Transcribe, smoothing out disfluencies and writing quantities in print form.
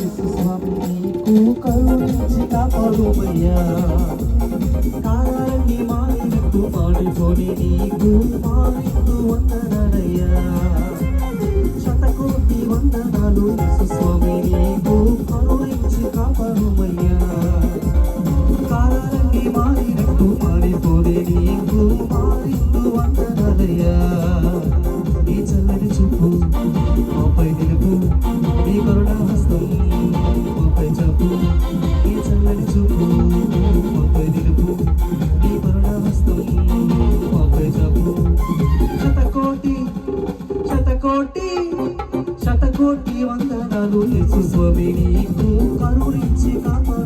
యేసు స్వామి నీకు కరుణించి కాపాడుమయ్యా. కాలాలన్నీ మారినట్టు మాడిపోని నీకు మారినట్టు వందనాలయ్యా. శతకోటి వందనాలు యేసు స్వామి నీకు కరుణించి కాపాడుమయ్యా. కాలాలన్నీ మారినట్టు మారిపోని నీకు మారినట్టు వందనాలయ్యా. నీ చల్లని చూపు మాపై నిలుపు, నీ కరుణా హస్తం మాపై చాపు. నీ చల్లని చూపు మాపై నిలుపు, నీ కరుణా హస్తం మాపై చాపు. శతకోటి శతకోటి శతకోటి వందనాలు యేసు స్వామి నీకు కరుణించి కాపాడు.